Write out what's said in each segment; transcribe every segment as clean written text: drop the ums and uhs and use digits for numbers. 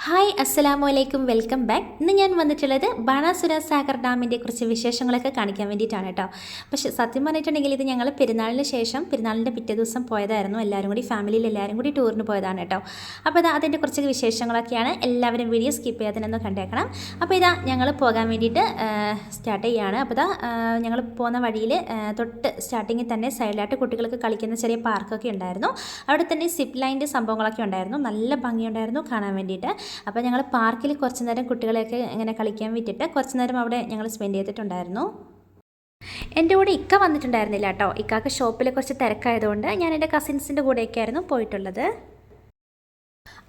Hi അസ്സലാമു അലൈക്കും welcome back. ഇന്ന് ഞാൻ വന്നിട്ടുള്ളത് ബാണാസുര സാഗർ ഡാമിൻ്റെ കുറച്ച് വിശേഷങ്ങളൊക്കെ കാണിക്കാൻ വേണ്ടിയിട്ടാണ് കേട്ടോ. പക്ഷേ സത്യം പറഞ്ഞിട്ടുണ്ടെങ്കിൽ ഇത് ഞങ്ങൾ പെരുന്നാളിന് ശേഷം പെരുന്നാളിൻ്റെ പിറ്റേ ദിവസം പോയതായിരുന്നു. എല്ലാവരും കൂടി ഫാമിലിയിൽ എല്ലാവരും കൂടി ടൂറിന് പോയതാണ് കേട്ടോ. അപ്പോൾ അതിൻ്റെ കുറച്ച് വിശേഷങ്ങളൊക്കെയാണ്. എല്ലാവരും വീഡിയോ സ്കിപ്പ് ചെയ്യാതെ കണ്ടേക്കണം. അപ്പോൾ ഞങ്ങൾ പോകാൻ വേണ്ടിയിട്ട് സ്റ്റാർട്ട് ചെയ്യുകയാണ്. അപ്പോൾ ഞങ്ങൾ പോകുന്ന വഴിയിൽ തൊട്ട് സ്റ്റാർട്ടിങ്ങിൽ തന്നെ സൈഡിലായിട്ട് കുട്ടികൾക്ക് കളിക്കുന്ന ചെറിയ പാർക്കൊക്കെ ഉണ്ടായിരുന്നു. അവിടെ തന്നെ സിപ്പ് ലൈൻ്റെ സംഭവങ്ങളൊക്കെ ഉണ്ടായിരുന്നു. നല്ല ഭംഗിയുണ്ടായിരുന്നു കാണാൻ വേണ്ടിയിട്ട്. അപ്പോൾ ഞങ്ങൾ പാർക്കിൽ കുറച്ച് നേരം കുട്ടികളെയൊക്കെ ഇങ്ങനെ കളിക്കാൻ വിട്ടിട്ട് കുറച്ച് നേരം അവിടെ ഞങ്ങൾ സ്പെൻഡ് ചെയ്തിട്ടുണ്ടായിരുന്നു. എൻ്റെ കൂടെ ഇക്ക വന്നിട്ടുണ്ടായിരുന്നില്ല കേട്ടോ. ഇക്കാക്ക് ഷോപ്പിൽ കുറച്ച് തിരക്കായതുകൊണ്ട് ഞാൻ എൻ്റെ കസിൻസിൻ്റെ കൂടെയൊക്കെയായിരുന്നു പോയിട്ടുള്ളത്.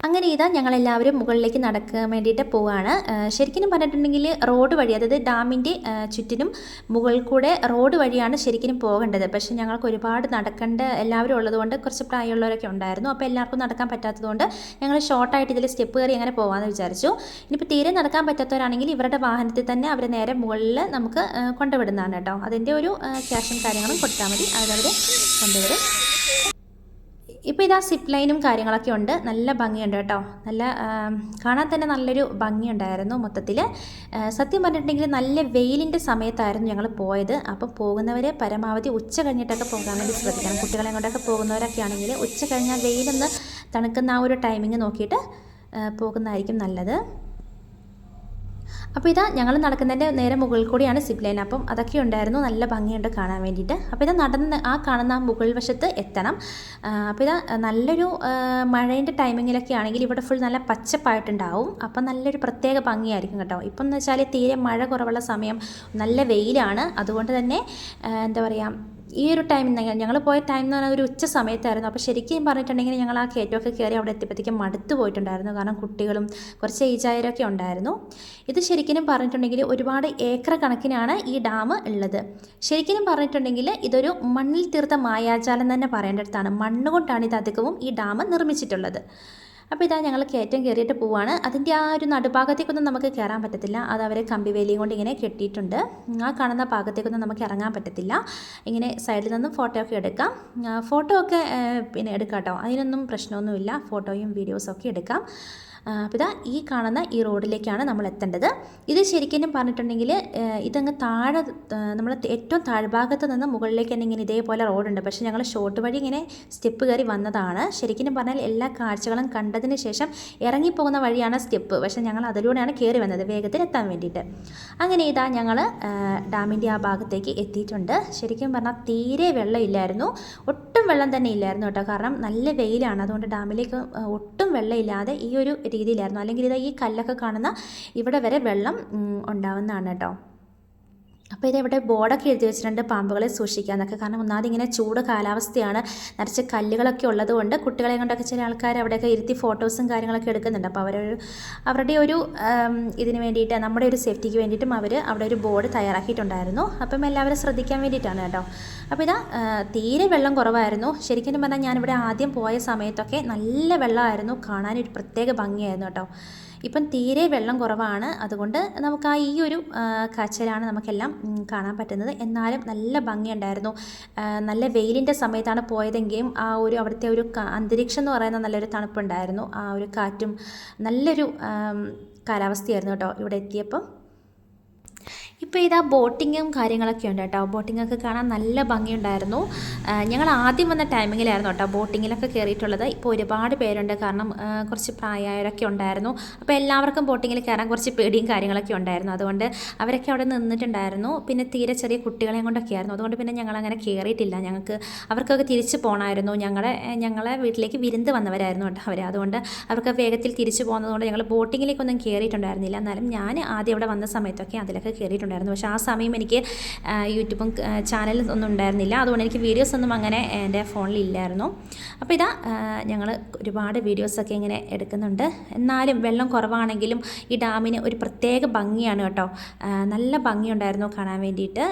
അങ്ങനെ ഞങ്ങളെല്ലാവരും മുകളിലേക്ക് നടക്കാൻ വേണ്ടിയിട്ട് പോവുകയാണ്. ശരിക്കും പറഞ്ഞിട്ടുണ്ടെങ്കിൽ റോഡ് വഴി, അതായത് ഡാമിൻ്റെ ചുറ്റിനും മുകളിൽ കൂടെ റോഡ് വഴിയാണ് ശരിക്കും പോകേണ്ടത്. പക്ഷേ ഞങ്ങൾക്ക് ഒരുപാട് നടക്കേണ്ട എല്ലാവരും ഉള്ളതുകൊണ്ട് കുറച്ച് പ്രായമുള്ളവരൊക്കെ ഉണ്ടായിരുന്നു. അപ്പോൾ എല്ലാവർക്കും നടക്കാൻ പറ്റാത്തതുകൊണ്ട് ഞങ്ങൾ ഷോർട്ടായിട്ട് ഇതിൽ സ്റ്റെപ്പ് കയറി അങ്ങനെ പോകാമെന്ന് വിചാരിച്ചു. ഇനിയിപ്പോൾ തീരെ നടക്കാൻ പറ്റാത്തവരാണെങ്കിൽ ഇവരുടെ വാഹനത്തിൽ തന്നെ അവർ നേരെ മുകളിൽ നമുക്ക് കൊണ്ടുവിടുന്നതാണ് കേട്ടോ. അതിൻ്റെ ഒരു ക്യാഷും കാര്യങ്ങളും കൊടുത്താൽ മതി, അതവർ കൊണ്ടുവരും. ഇപ്പോൾ സിപ്പ് ലൈനും കാര്യങ്ങളൊക്കെ ഉണ്ട്. നല്ല ഭംഗിയുണ്ട് കേട്ടോ. നല്ല കാണാൻ തന്നെ നല്ലൊരു ഭംഗിയുണ്ടായിരുന്നു മൊത്തത്തിൽ. സത്യം പറഞ്ഞിട്ടുണ്ടെങ്കിൽ നല്ല വെയിലിൻ്റെ സമയത്തായിരുന്നു ഞങ്ങൾ പോയത്. അപ്പം പോകുന്നവരെ പരമാവധി ഉച്ച കഴിഞ്ഞിട്ടൊക്കെ പോകാൻ വേണ്ടി ശ്രദ്ധിക്കണം. കുട്ടികളെ കൊണ്ടൊക്കെ പോകുന്നവരൊക്കെ ആണെങ്കിൽ ഉച്ച കഴിഞ്ഞാൽ വെയിലൊന്ന് തണുക്കുന്ന ആ ഒരു ടൈമിങ് നോക്കിയിട്ട് പോകുന്നതായിരിക്കും നല്ലത്. അപ്പോൾ ഞങ്ങൾ നടക്കുന്നതിൻ്റെ നേരെ മുകളിൽ കൂടിയാണ് സിപ്പ് ലൈൻ. അപ്പം അതൊക്കെ ഉണ്ടായിരുന്നു. നല്ല ഭംഗിയുണ്ട് കാണാൻ വേണ്ടിയിട്ട്. അപ്പോൾ നടന്ന് ആ കാണുന്ന മുകൾ വശത്ത് എത്തണം. അപ്പോൾ നല്ലൊരു മഴേൻ്റെ ടൈമിങ്ങിലൊക്കെ ആണെങ്കിൽ ഇവിടെ ഫുൾ നല്ല പച്ചപ്പായിട്ടുണ്ടാവും. അപ്പം നല്ലൊരു പ്രത്യേക ഭംഗിയായിരിക്കും കേട്ടോ. ഇപ്പം എന്ന് വെച്ചാൽ തീരെ മഴ കുറവുള്ള സമയം, നല്ല വെയിലാണ്. അതുകൊണ്ട് തന്നെ എന്താ പറയുക, ഈ ഒരു ടൈമിൽ ഞങ്ങൾ പോയ ടൈം എന്ന് പറഞ്ഞാൽ ഒരു ഉച്ച സമയത്തായിരുന്നു. അപ്പോൾ ശരിക്കും പറഞ്ഞിട്ടുണ്ടെങ്കിൽ ഞങ്ങൾ ആ കയറ്റമൊക്കെ കയറി അവിടെ എത്തിയപ്പോഴത്തേക്കും മടുത്ത് പോയിട്ടുണ്ടായിരുന്നു. കാരണം കുട്ടികളും കുറച്ച് ഏജായവരൊക്കെ ഉണ്ടായിരുന്നു. ഇത് ശരിക്കും പറഞ്ഞിട്ടുണ്ടെങ്കിൽ ഒരുപാട് ഏക്കർ കണക്കിനാണ് ഈ ഡാം ഉള്ളത്. ശരിക്കും പറഞ്ഞിട്ടുണ്ടെങ്കിൽ ഇതൊരു മണ്ണിൽ തീർത്ത മായാജാലം തന്നെ പറയേണ്ടടുത്താണ്. മണ്ണുകൊണ്ടാണ് ഇത് അധികവും ഈ ഡാം നിർമ്മിച്ചിട്ടുള്ളത്. അപ്പോൾ ഞങ്ങൾ കയറ്റം കയറിയിട്ട് പോവുകയാണ്. അതിൻ്റെ ആ ഒരു നടുഭാഗത്തേക്കൊന്നും നമുക്ക് കയറാൻ പറ്റത്തില്ല. അത് അവർ കമ്പിവേലിയും കൊണ്ട് ഇങ്ങനെ കെട്ടിയിട്ടുണ്ട്. ആ കാണുന്ന ഭാഗത്തേക്കൊന്നും നമുക്ക് ഇറങ്ങാൻ പറ്റത്തില്ല. ഇങ്ങനെ സൈഡിൽ നിന്നും ഫോട്ടോ ഒക്കെ എടുക്കാം. ഫോട്ടോ ഒക്കെ പിന്നെ എടുക്കാം കേട്ടോ. അതിനൊന്നും പ്രശ്നമൊന്നുമില്ല. ഫോട്ടോയും വീഡിയോസൊക്കെ എടുക്കാം. അപ്പോൾ ഈ കാണുന്ന ഈ റോഡിലേക്കാണ് നമ്മൾ എത്തേണ്ടത്. ഇത് ശരിക്കും പറഞ്ഞിട്ടുണ്ടെങ്കിൽ ഇതങ്ങ് താഴെ, നമ്മൾ ഏറ്റവും താഴ്ഭാഗത്ത് നിന്ന് മുകളിലേക്ക് തന്നെ ഇങ്ങനെ ഇതേപോലെ റോഡുണ്ട്. പക്ഷേ ഞങ്ങൾ ഷോർട്ട് വഴി ഇങ്ങനെ സ്റ്റെപ്പ് കയറി വന്നതാണ്. ശരിക്കും പറഞ്ഞാൽ എല്ലാ കാഴ്ചകളും കണ്ടതിന് ശേഷം ഇറങ്ങിപ്പോകുന്ന വഴിയാണ് സ്റ്റെപ്പ്. പക്ഷേ ഞങ്ങൾ അതിലൂടെയാണ് കയറി വന്നത് വേഗത്തിൽ എത്താൻ വേണ്ടിയിട്ട്. അങ്ങനെ ഞങ്ങൾ ഡാമിൻ്റെ ആ ഭാഗത്തേക്ക് എത്തിയിട്ടുണ്ട്. ശരിക്കും പറഞ്ഞാൽ തീരെ വെള്ളമില്ലായിരുന്നു. ഒട്ടും വെള്ളം തന്നെ ഇല്ലായിരുന്നു കേട്ടോ. കാരണം നല്ല വെയിലാണ്. അതുകൊണ്ട് ഡാമിലേക്ക് ഒട്ടും വെള്ളമില്ലാതെ ഈ ഒരു രീതിയിലായിരുന്നു. അല്ലെങ്കിൽ ഈ കല്ലൊക്കെ കാണുന്ന ഇവിടെ വരെ വെള്ളം ഉണ്ടാവുന്നതാണ് കേട്ടോ. അപ്പോൾ ഇവിടെ ബോർഡൊക്കെ എഴുതി വെച്ചിട്ടുണ്ട്, പാമ്പുകളെ സൂക്ഷിക്കുക എന്നൊക്കെ. കാരണം ഒന്നാമത് ഇങ്ങനെ ചൂട് കാലാവസ്ഥയാണ്, നിറച്ച് കല്ലുകളൊക്കെ ഉള്ളതുകൊണ്ട് കുട്ടികളെ കൊണ്ടൊക്കെ ചില ആൾക്കാർ അവിടെയൊക്കെ ഇരുത്തി ഫോട്ടോസും കാര്യങ്ങളൊക്കെ എടുക്കുന്നുണ്ട്. അപ്പോൾ അവരുടെ ഒരു ഇതിന് വേണ്ടിയിട്ട്, നമ്മുടെ ഒരു സേഫ്റ്റിക്ക് വേണ്ടിയിട്ടും അവർ അവിടെ ഒരു ബോർഡ് തയ്യാറാക്കിയിട്ടുണ്ടായിരുന്നു. അപ്പം എല്ലാവരും ശ്രദ്ധിക്കാൻ വേണ്ടിയിട്ടാണ് കേട്ടോ. അപ്പോൾ തീരെ വെള്ളം കുറവായിരുന്നു. ശരിക്കും പറഞ്ഞാൽ ഞാനിവിടെ ആദ്യം പോയ സമയത്തൊക്കെ നല്ല വെള്ളമായിരുന്നു. കാണാനൊരു പ്രത്യേക ഭംഗിയായിരുന്നു കേട്ടോ. ഇപ്പം തീരെ വെള്ളം കുറവാണ്. അതുകൊണ്ട് നമുക്ക് ഈ ഒരു കാഴ്ചയിലാണ് നമുക്കെല്ലാം കാണാൻ പറ്റുന്നത്. എന്നാലും നല്ല ഭംഗിയുണ്ടായിരുന്നു. നല്ല വെയിലിൻ്റെ സമയത്താണ് പോയതെങ്കിലും ആ ഒരു അവിടുത്തെ ഒരു അന്തരീക്ഷം എന്ന് പറയുന്ന നല്ലൊരു തണുപ്പുണ്ടായിരുന്നു. ആ ഒരു കാറ്റും നല്ലൊരു കാലാവസ്ഥയായിരുന്നു കേട്ടോ ഇവിടെ എത്തിയപ്പം. ഇപ്പോൾ ബോട്ടിങ്ങും കാര്യങ്ങളൊക്കെ ഉണ്ട് കേട്ടോ. ബോട്ടിങ്ങൊക്കെ കാണാൻ നല്ല ഭംഗിയുണ്ടായിരുന്നു. ഞങ്ങൾ ആദ്യം വന്ന ടൈമിങ്ങിലായിരുന്നു കേട്ടോ ബോട്ടിങ്ങിലൊക്കെ കയറിയിട്ടുള്ളത്. ഇപ്പോൾ ഒരുപാട് പേരുണ്ട്. കാരണം കുറച്ച് പ്രായമായവരൊക്കെ ഉണ്ടായിരുന്നു. അപ്പോൾ എല്ലാവർക്കും ബോട്ടിങ്ങിൽ കയറാൻ കുറച്ച് പേടിയും കാര്യങ്ങളൊക്കെ ഉണ്ടായിരുന്നു. അതുകൊണ്ട് അവരൊക്കെ അവിടെ നിന്നിട്ടുണ്ടായിരുന്നു. പിന്നെ തീരെ ചെറിയ കുട്ടികളെയും കൊണ്ടൊക്കെ ആയിരുന്നു. അതുകൊണ്ട് പിന്നെ ഞങ്ങളങ്ങനെ കയറിയിട്ടില്ല. അവർക്കൊക്കെ തിരിച്ച് പോകണമായിരുന്നു. ഞങ്ങളെ വീട്ടിലേക്ക് വിരുന്ന് വന്നവരായിരുന്നു കേട്ടോ അവർ. അതുകൊണ്ട് അവർക്ക് വേഗത്തിൽ തിരിച്ചു പോകുന്നതുകൊണ്ട് ഞങ്ങൾ ബോട്ടിങ്ങിലേക്കൊന്നും കയറിയിട്ടുണ്ടായിരുന്നില്ല. എന്നാലും ഞാൻ ആദ്യം അവിടെ വന്ന സമയത്തൊക്കെ അതിലൊക്കെ കയറിയിട്ടുണ്ടായിരുന്നു. പക്ഷേ ആ സമയം എനിക്ക് യൂട്യൂബും ചാനലും ഒന്നും ഉണ്ടായിരുന്നില്ല. അതുകൊണ്ട് എനിക്ക് വീഡിയോസ് ഒന്നും അങ്ങനെ എൻ്റെ ഫോണിൽ ഇല്ലായിരുന്നു. അപ്പോൾ ഞങ്ങൾ ഒരുപാട് വീഡിയോസൊക്കെ ഇങ്ങനെ എടുക്കുന്നുണ്ട്. എന്നാലും വെള്ളം കുറവാണെങ്കിലും ഈ ഡാമിന് ഒരു പ്രത്യേക ഭംഗിയാണ് കേട്ടോ. നല്ല ഭംഗിയുണ്ടായിരുന്നു കാണാൻ വേണ്ടിയിട്ട്.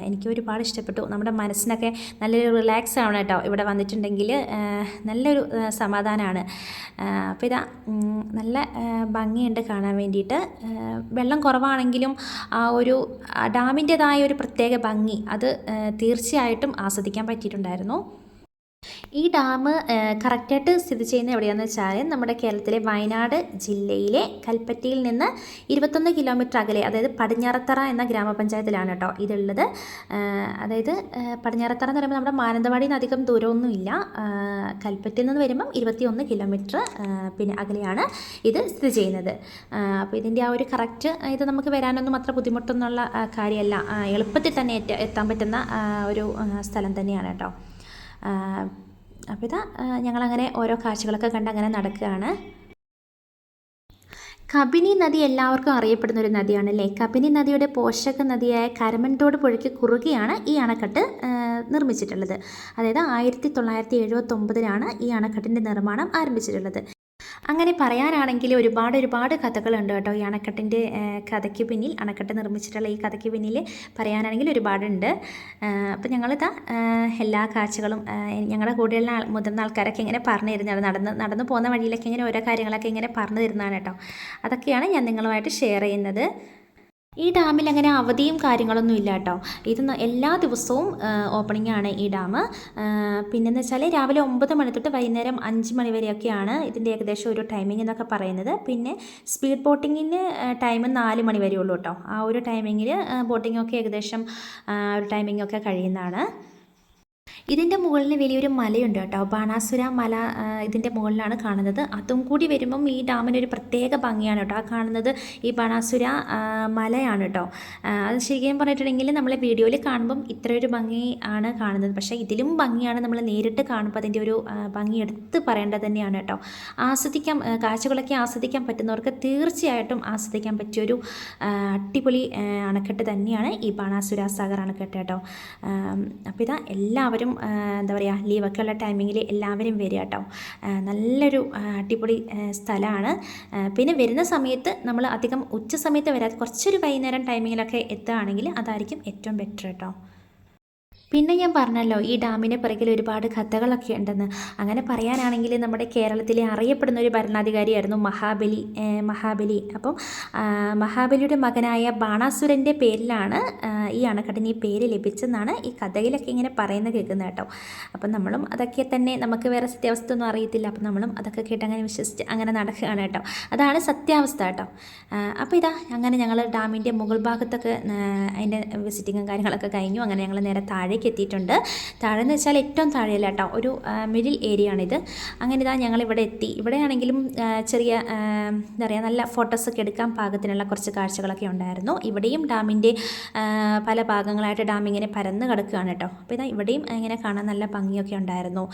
എനിക്ക് ഒരുപാട് ഇഷ്ടപ്പെട്ടു. നമ്മുടെ മനസ്സിനൊക്കെ നല്ലൊരു റിലാക്സ് ആണ് കേട്ടോ ഇവിടെ വന്നിട്ടുണ്ടെങ്കിൽ. നല്ലൊരു സമാധാനമാണ്. അപ്പോൾ നല്ല ഭംഗിയുണ്ട് കാണാൻ വേണ്ടിയിട്ട്. വെള്ളം കുറവാണെങ്കിലും ആ ഒരു ഡാമിൻ്റെതായ ഒരു പ്രത്യേക ഭംഗി അത് തീർച്ചയായിട്ടും ആസ്വദിക്കാൻ പറ്റിയിട്ടുണ്ടായിരുന്നു. ഈ ഡാം കറക്റ്റായിട്ട് സ്ഥിതി ചെയ്യുന്നത് എവിടെയാണെന്ന് വെച്ചാൽ നമ്മുടെ കേരളത്തിലെ വയനാട് ജില്ലയിലെ കൽപ്പറ്റയിൽ നിന്ന് 21 കിലോമീറ്റർ അകലെ, അതായത് പടിഞ്ഞാറത്തറ എന്ന ഗ്രാമപഞ്ചായത്തിലാണ് കേട്ടോ ഇതുള്ളത്. അതായത് പടിഞ്ഞാറത്തറ എന്ന് പറയുമ്പോൾ നമ്മുടെ മാനന്തവാടിയിൽ നിന്ന് അധികം ദൂരമൊന്നുമില്ല. കൽപ്പറ്റയിൽ നിന്ന് വരുമ്പം 21 കിലോമീറ്റർ പിന്നെ അകലെയാണ് ഇത് സ്ഥിതി ചെയ്യുന്നത്. അപ്പോൾ ഇതിൻ്റെ ആ ഒരു കറക്റ്റ് ഇത് നമുക്ക് വരാനൊന്നും അത്ര ബുദ്ധിമുട്ടൊന്നുള്ള കാര്യമല്ല. എളുപ്പത്തിൽ തന്നെ എത്താൻ പറ്റുന്ന ഒരു സ്ഥലം തന്നെയാണ് കേട്ടോ. അപ്പോൾ ഇതാ ഞങ്ങളങ്ങനെ ഓരോ കാഴ്ചകളൊക്കെ കണ്ട് അങ്ങനെ നടക്കുകയാണ്. കബിനി നദി എല്ലാവർക്കും അറിയപ്പെടുന്ന ഒരു നദിയാണല്ലേ. കബിനി നദിയുടെ പോഷക നദിയായ കരമൻതോട് പുഴയ്ക്ക് കുറുകെയാണ് ഈ അണക്കെട്ട് നിർമ്മിച്ചിട്ടുള്ളത്. അതായത് 1979 ഈ അണക്കെട്ടിൻ്റെ നിർമ്മാണം ആരംഭിച്ചിട്ടുള്ളത്. അങ്ങനെ പറയാനാണെങ്കിൽ ഒരുപാട് കഥകളുണ്ട് കേട്ടോ ഈ അണക്കെട്ടിൻ്റെ കഥയ്ക്ക് പിന്നിൽ. അണക്കെട്ട് നിർമ്മിച്ചിട്ടുള്ള ഈ കഥയ്ക്ക് പിന്നിൽ പറയാനാണെങ്കിൽ ഒരുപാടുണ്ട്. അപ്പോൾ ഞങ്ങളിതാ എല്ലാ കാഴ്ചകളും ഞങ്ങളുടെ കൂടെയുള്ള മുതിർന്ന ആൾക്കാരൊക്കെ ഇങ്ങനെ പറഞ്ഞു തരുന്നതാണ്. നടന്നു പോകുന്ന വഴിയിലൊക്കെ ഇങ്ങനെ ഓരോ കാര്യങ്ങളൊക്കെ ഇങ്ങനെ പറഞ്ഞു തരുന്നതാണ് കേട്ടോ. അതൊക്കെയാണ് ഞാൻ നിങ്ങളുമായിട്ട് ഷെയർ ചെയ്യുന്നത്. ഈ ഡാമിൽ അങ്ങനെ അവധിയും കാര്യങ്ങളൊന്നും ഇല്ല കേട്ടോ. ഇത് എല്ലാ ദിവസവും ഓപ്പണിംഗ് ആണ് ഈ ഡാം. പിന്നെന്ന് വെച്ചാൽ രാവിലെ 9 മണി തൊട്ട് വൈകുന്നേരം 5 മണി വരെയൊക്കെയാണ് ഇതിൻ്റെ ഏകദേശം ഒരു ടൈമിംഗ് എന്നൊക്കെ പറയുന്നത്. പിന്നെ സ്പീഡ് ബോട്ടിങ്ങിന് ടൈം 4 മണി വരെ ഉള്ളൂ കേട്ടോ. ആ ഒരു ടൈമിങ്ങിൽ ബോട്ടിങ്ങൊക്കെ ഏകദേശം ഒരു ടൈമിങ്ങൊക്കെ കഴിയുന്നതാണ്. ഇതിൻ്റെ മുകളിൽ വലിയൊരു മലയുണ്ട് കേട്ടോ. ബാണാസുര മല ഇതിൻ്റെ മുകളിലാണ് കാണുന്നത്. അതും കൂടി വരുമ്പം ഈ ഡാമിനൊരു പ്രത്യേക ഭംഗിയാണ് കേട്ടോ. ആ കാണുന്നത് ഈ ബാണാസുര മലയാണ് കേട്ടോ. അത് ശരിക്കും പറഞ്ഞിട്ടുണ്ടെങ്കിൽ നമ്മളെ വീഡിയോയിൽ കാണുമ്പം ഇത്രയൊരു ഭംഗി ആണ് കാണുന്നത്. പക്ഷേ ഇതിലും ഭംഗിയാണ് നമ്മൾ നേരിട്ട് കാണുമ്പോൾ അതിൻ്റെ ഒരു ഭംഗി എടുത്ത് പറയേണ്ടത് തന്നെയാണ് കേട്ടോ. കാഴ്ചകളൊക്കെ ആസ്വദിക്കാൻ പറ്റുന്നവർക്ക് തീർച്ചയായിട്ടും ആസ്വദിക്കാൻ പറ്റിയൊരു അടിപൊളി അണക്കെട്ട് തന്നെയാണ് ഈ ബാണാസുര സാഗർ അണക്കെട്ട് കേട്ടോ. അപ്പോൾ ഇതാ എല്ലാവരും എന്താ പറയുക, ലീവൊക്കെ ഉള്ള ടൈമിങ്ങിൽ എല്ലാവരും വരിക കേട്ടോ. നല്ലൊരു അടിപൊളി സ്ഥലമാണ്. പിന്നെ വരുന്ന സമയത്ത് നമ്മൾ അധികം ഉച്ച സമയത്ത് വരാതെ കുറച്ചൊരു വൈകുന്നേരം ടൈമിങ്ങിലൊക്കെ എത്തുകയാണെങ്കിൽ അതായിരിക്കും ഏറ്റവും ബെറ്റർ കേട്ടോ. പിന്നെ ഞാൻ പറഞ്ഞല്ലോ ഈ ഡാമിന് പിറകിൽ ഒരുപാട് കഥകളൊക്കെ ഉണ്ടെന്ന്. അങ്ങനെ പറയാനാണെങ്കിൽ നമ്മുടെ കേരളത്തിലെ അറിയപ്പെടുന്ന ഒരു ഭരണാധികാരിയായിരുന്നു മഹാബലി. അപ്പം മഹാബലിയുടെ മകനായ ബാണാസുരൻ്റെ പേരിലാണ് ഈ അണക്കെട്ടിന് ഈ പേര് ലഭിച്ചെന്നാണ് ഈ കഥയിലൊക്കെ ഇങ്ങനെ പറയുന്നത് കേൾക്കുന്നത് കേട്ടോ. അപ്പം നമ്മളും അതൊക്കെ തന്നെ, നമുക്ക് വേറെ സത്യാവസ്ഥ ഒന്നും അറിയത്തില്ല. അപ്പം നമ്മളും അതൊക്കെ കേട്ട് അങ്ങനെ വിശ്വസിച്ച് അങ്ങനെ നടക്കുകയാണ് കേട്ടോ. അതാണ് സത്യാവസ്ഥ കേട്ടോ. അപ്പോൾ ഇതാ അങ്ങനെ ഞങ്ങൾ ഡാമിൻ്റെ മുകൾ ഭാഗത്തൊക്കെ അതിൻ്റെ വിസിറ്റിങ്ങും കാര്യങ്ങളൊക്കെ കഴിഞ്ഞു. അങ്ങനെ ഞങ്ങൾ നേരെ താഴേക്ക് എത്തിയിട്ടുണ്ട്. താഴെന്ന് വെച്ചാൽ ഏറ്റവും താഴെയല്ല കേട്ടോ, ഒരു മിഡിൽ ഏരിയ ആണിത്. അങ്ങനെ ഇതാ ഞങ്ങളിവിടെ എത്തി. ഇവിടെയാണെങ്കിലും ചെറിയ എന്താ പറയുക, നല്ല ഫോട്ടോസൊക്കെ എടുക്കാൻ പാകത്തിനുള്ള കുറച്ച് കാഴ്ചകളൊക്കെ ഉണ്ടായിരുന്നു. ഇവിടെയും ഡാമിൻ്റെ പല ഭാഗങ്ങളായിട്ട് ഡാം ഇങ്ങനെ പരന്ന് കിടക്കുകയാണ് കേട്ടോ. അപ്പോൾ ഇതാ ഇവിടെയും ഇങ്ങനെ കാണാൻ നല്ല ഭംഗിയൊക്കെ ഉണ്ടായിരുന്നു.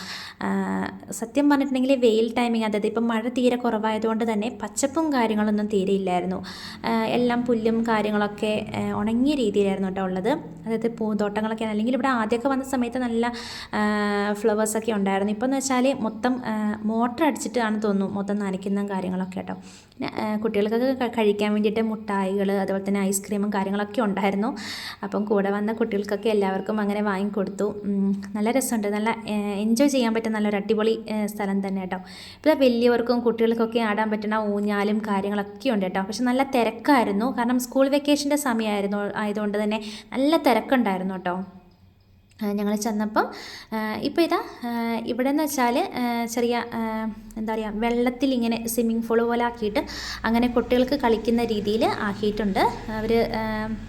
സത്യം പറഞ്ഞിട്ടുണ്ടെങ്കിൽ വെയിൽ ടൈമിങ്, അതായത് ഇപ്പം മഴ തീരെ കുറവായതുകൊണ്ട് തന്നെ പച്ചപ്പും കാര്യങ്ങളൊന്നും തീരെ ഇല്ലായിരുന്നു. എല്ലാം പുല്ലും കാര്യങ്ങളൊക്കെ ഉണങ്ങിയ രീതിയിലായിരുന്നു കേട്ടോ ഉള്ളത്. അതായത് പൂന്തോട്ടങ്ങളൊക്കെ, അല്ലെങ്കിൽ ഇവിടെ ആദ്യമൊക്കെ വന്ന സമയത്ത് നല്ല ഫ്ലവേഴ്സൊക്കെ ഉണ്ടായിരുന്നു. ഇപ്പോൾ എന്ന് വെച്ചാൽ മൊത്തം മോട്ടർ അടിച്ചിട്ടാണ് തോന്നുന്നു മൊത്തം നനയ്ക്കുന്ന കാര്യങ്ങളൊക്കെ കേട്ടോ. പിന്നെ കുട്ടികൾക്കൊക്കെ കഴിക്കാൻ വേണ്ടിയിട്ട് മുട്ടായികൾ, അതുപോലെ തന്നെ ഐസ്ക്രീമും കാര്യങ്ങളൊക്കെ ഉണ്ടായിരുന്നു. അപ്പം കൂടെ വന്ന കുട്ടികൾക്കൊക്കെ എല്ലാവർക്കും അങ്ങനെ വാങ്ങിക്കൊടുത്തു. നല്ല രസമുണ്ട്, നല്ല എൻജോയ് ചെയ്യാൻ പറ്റുന്ന നല്ലൊരു അടിപൊളി സ്ഥലം തന്നെ കേട്ടോ. ഇപ്പോൾ വലിയവർക്കും കുട്ടികൾക്കൊക്കെ ആടാൻ പറ്റുന്ന ഊഞ്ഞാലും കാര്യങ്ങളൊക്കെ ഉണ്ട് കേട്ടോ. പക്ഷെ നല്ല തിരക്കായിരുന്നു, കാരണം സ്കൂൾ വെക്കേഷൻ്റെ സമയമായിരുന്നു ആയതുകൊണ്ട് തന്നെ നല്ല തിരക്കുണ്ടായിരുന്നു കേട്ടോ. ഞങ്ങൾ ചെന്നപ്പം ഇപ്പോൾ ഇതാ ഇവിടെ എന്ന് വെച്ചാൽ ചെറിയ എന്താ പറയുക, വെള്ളത്തിൽ ഇങ്ങനെ സ്വിമ്മിങ് പൂൾ പോലെ ആക്കിയിട്ട് അങ്ങനെ കുട്ടികൾക്ക് കളിക്കുന്ന രീതിയിൽ ആക്കിയിട്ടുണ്ട്. അവർ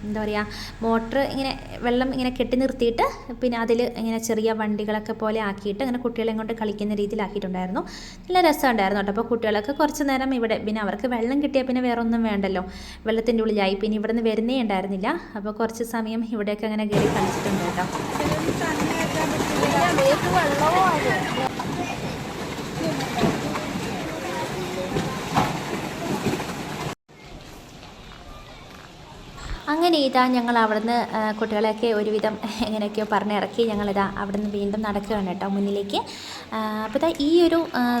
എന്താ പറയുക, മോട്ടർ ഇങ്ങനെ വെള്ളം ഇങ്ങനെ കെട്ടി നിർത്തിയിട്ട് പിന്നെ അതിൽ ഇങ്ങനെ ചെറിയ വണ്ടികളൊക്കെ പോലെ ആക്കിയിട്ട് അങ്ങനെ കുട്ടികളെ കൊണ്ട് കളിക്കുന്ന രീതിയിലാക്കിയിട്ടുണ്ടായിരുന്നു. നല്ല രസമുണ്ടായിരുന്നു കേട്ടോ. അപ്പോൾ കുട്ടികളൊക്കെ കുറച്ച് നേരം ഇവിടെ, പിന്നെ അവർക്ക് വെള്ളം കിട്ടിയാൽ പിന്നെ വേറെ ഒന്നും വേണ്ടല്ലോ, വെള്ളത്തിൻ്റെ ഉള്ളിലായി. പിന്നെ ഇവിടെ നിന്ന് വരുന്നേ ഉണ്ടായിരുന്നില്ല. അപ്പോൾ കുറച്ച് സമയം ഇവിടെയൊക്കെ അങ്ങനെ കയറി കളിച്ചിട്ടുണ്ട് കേട്ടോ. അങ്ങനെ ഇതാ ഞങ്ങൾ അവിടുന്ന് കുട്ടികളെയൊക്കെ ഒരുവിധം എങ്ങനെയൊക്കെയോ പറഞ്ഞിറക്കി ഞങ്ങളിതാ അവിടുന്ന് വീണ്ടും നടക്കുകയാണ് കേട്ടോ മുന്നിലേക്ക്. അപ്പോൾ ഇതാ ഈ ഒരു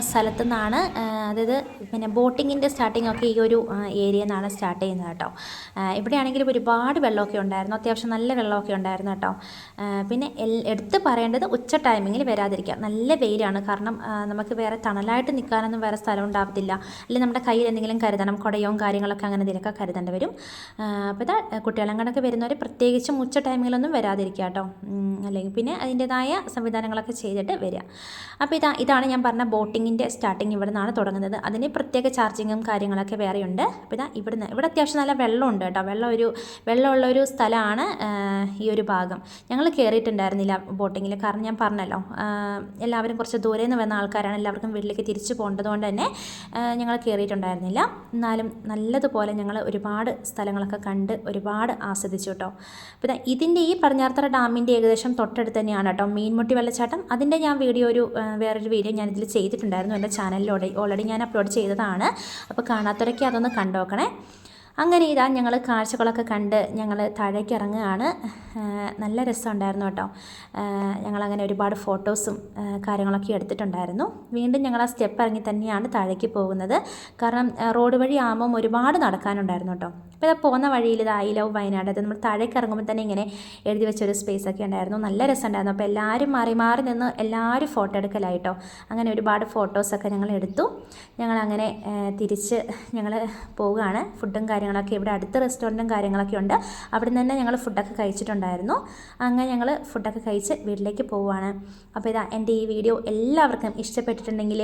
സ്ഥലത്തു നിന്നാണ്, അതായത് പിന്നെ ബോട്ടിങ്ങിൻ്റെ സ്റ്റാർട്ടിങ് ഒക്കെ ഈ ഒരു ഏരിയയിൽ നിന്നാണ് സ്റ്റാർട്ട് ചെയ്യുന്നത് കേട്ടോ. ഇവിടെയാണെങ്കിലും ഒരുപാട് വെള്ളമൊക്കെ ഉണ്ടായിരുന്നു, അത്യാവശ്യം നല്ല വെള്ളമൊക്കെ ഉണ്ടായിരുന്നു കേട്ടോ. പിന്നെ എടുത്ത് പറയേണ്ടത് ഉച്ച ടൈമിങ്ങിൽ വരാതിരിക്കുക. നല്ല വെയിലാണ്, കാരണം നമുക്ക് വേറെ തണലായിട്ട് നിൽക്കാനൊന്നും വേറെ സ്ഥലം ഉണ്ടാവത്തില്ല. അല്ലെങ്കിൽ നമ്മുടെ കയ്യിൽ എന്തെങ്കിലും കരുതണം, കുടയോ കാര്യങ്ങളൊക്കെ അങ്ങനെ എന്തെങ്കിലുമൊക്കെ കരുതേണ്ടി വരും. അപ്പോൾ ഇതാ കുട്ടികളങ്ങോട്ടൊക്കെ വരുന്നവർ പ്രത്യേകിച്ചും ഉച്ച ടൈമിലൊന്നും വരാതിരിക്കുക കേട്ടോ, അല്ലെങ്കിൽ പിന്നെ അതിൻ്റേതായ സംവിധാനങ്ങളൊക്കെ ചെയ്തിട്ട് വരിക. അപ്പോൾ ഇതാണ് ഞാൻ പറഞ്ഞ ബോട്ടിങ്ങിൻ്റെ സ്റ്റാർട്ടിങ് ഇവിടെ നിന്നാണ് തുടങ്ങുന്നത്. അതിന് പ്രത്യേക ചാർജിങ്ങും കാര്യങ്ങളൊക്കെ വേറെയുണ്ട്. അപ്പോൾ ഇവിടെ അത്യാവശ്യം നല്ല വെള്ളമുണ്ട് കേട്ടോ, വെള്ളമുള്ള ഒരു സ്ഥലമാണ് ഈ ഒരു ഭാഗം. ഞങ്ങൾ കയറിയിട്ടുണ്ടായിരുന്നില്ല ബോട്ടിങ്ങിൽ, കാരണം ഞാൻ പറഞ്ഞല്ലോ എല്ലാവരും കുറച്ച് ദൂരെ നിന്ന് വന്ന ആൾക്കാരാണ്, എല്ലാവർക്കും വീട്ടിലേക്ക് തിരിച്ചു പോകേണ്ടതുകൊണ്ട് തന്നെ ഞങ്ങൾ കയറിയിട്ടുണ്ടായിരുന്നില്ല. എന്നാലും നല്ലതുപോലെ ഞങ്ങൾ ഒരുപാട് സ്ഥലങ്ങളൊക്കെ കണ്ട് ഒരുപാട് ആസ്വദിച്ചു കേട്ടോ. പിന്നെ ഇതിൻ്റെ ഈ പടിഞ്ഞാറത്തറ ഡാമിൻ്റെ ഏകദേശം തൊട്ടടുത്ത് തന്നെയാണ് കേട്ടോ മീൻമുട്ടി വെള്ളച്ചാട്ടം. അതിൻ്റെ ഞാൻ വേറൊരു വീഡിയോ ഞാനിതിൽ ചെയ്തിട്ടുണ്ടായിരുന്നു, എൻ്റെ ചാനലിൽ ഓൾറെഡി ഞാൻ അപ്ലോഡ് ചെയ്തതാണ്. അപ്പോൾ കാണാത്തവരൊക്കെ അതൊന്ന് കണ്ടോക്കണേ. അങ്ങനെ ഞങ്ങൾ കാഴ്ചകളൊക്കെ കണ്ട് ഞങ്ങൾ താഴേക്ക് ഇറങ്ങുകയാണ്. നല്ല രസമുണ്ടായിരുന്നു കേട്ടോ. ഞങ്ങളങ്ങനെ ഒരുപാട് ഫോട്ടോസും കാര്യങ്ങളൊക്കെ എടുത്തിട്ടുണ്ടായിരുന്നു. വീണ്ടും ഞങ്ങൾ ആ സ്റ്റെപ്പ് ഇറങ്ങി തന്നെയാണ് താഴേക്ക് പോകുന്നത്, കാരണം റോഡ് വഴി ആകുമ്പം ഒരുപാട് നടക്കാനുണ്ടായിരുന്നു കേട്ടോ. അപ്പോൾ പോകുന്ന വഴിയിൽ ഐ ലവ് വയനാട്, അത് നമ്മൾ താഴേക്ക് ഇറങ്ങുമ്പോൾ തന്നെ ഇങ്ങനെ എഴുതി വെച്ചൊരു സ്പേസൊക്കെ ഉണ്ടായിരുന്നു. നല്ല രസമുണ്ടായിരുന്നു. അപ്പോൾ എല്ലാവരും മാറി നിന്ന് എല്ലാവരും ഫോട്ടോ എടുക്കലായിട്ടോ. അങ്ങനെ ഒരുപാട് ഫോട്ടോസൊക്കെ ഞങ്ങൾ എടുത്തു. ഞങ്ങളങ്ങനെ തിരിച്ച് ഞങ്ങൾ പോവുകയാണ്. ഫുഡും കാര്യങ്ങളൊക്കെ ഇവിടെ അടുത്ത റെസ്റ്റോറൻറ്റും കാര്യങ്ങളൊക്കെ ഉണ്ട്, അവിടെ നിന്ന് തന്നെ ഞങ്ങൾ ഫുഡൊക്കെ കഴിച്ചിട്ടുണ്ടായിരുന്നു. അങ്ങനെ ഞങ്ങൾ ഫുഡൊക്കെ കഴിച്ച് വീട്ടിലേക്ക് പോവുകയാണ്. അപ്പോൾ എൻ്റെ ഈ വീഡിയോ എല്ലാവർക്കും ഇഷ്ടപ്പെട്ടിട്ടുണ്ടെങ്കിൽ,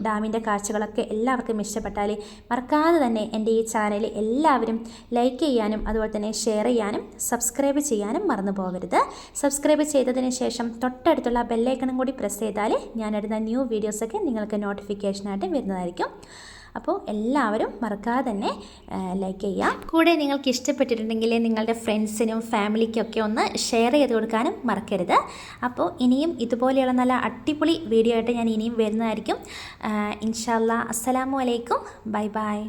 ഡാമിൻ്റെ കാഴ്ചകളൊക്കെ എല്ലാവർക്കും ഇഷ്ടപ്പെട്ടാൽ മറക്കാതെ തന്നെ എൻ്റെ ഈ ചാനൽ എല്ലാവരും ലൈക്ക് ചെയ്യാനും അതുപോലെ തന്നെ ഷെയർ ചെയ്യാനും സബ്സ്ക്രൈബ് ചെയ്യാനും മറന്നു പോകരുത്. സബ്സ്ക്രൈബ് ചെയ്തതിന് ശേഷം തൊട്ടടുത്തുള്ള ബെല്ലൈക്കണും കൂടി പ്രസ് ചെയ്താൽ ഞാനിടുന്ന ന്യൂ വീഡിയോസൊക്കെ നിങ്ങൾക്ക് നോട്ടിഫിക്കേഷനായിട്ട് വരുന്നതായിരിക്കും. അപ്പോൾ എല്ലാവരും മറക്കാതെ തന്നെ ലൈക്ക് ചെയ്യുക. കൂടെ നിങ്ങൾക്ക് ഇഷ്ടപ്പെട്ടിട്ടുണ്ടെങ്കിൽ നിങ്ങളുടെ ഫ്രണ്ട്സിനും ഫാമിലിക്കൊക്കെ ഒന്ന് ഷെയർ ചെയ്ത് കൊടുക്കാനും മറക്കരുത്. അപ്പോൾ ഇനിയും ഇതുപോലെയുള്ള നല്ല അടിപൊളി വീഡിയോ ആയിട്ട് ഞാൻ ഇനിയും വരുന്നതായിരിക്കും. ഇൻഷാ അല്ലാ. അസ്സലാമു അലൈക്കും. Bye bye.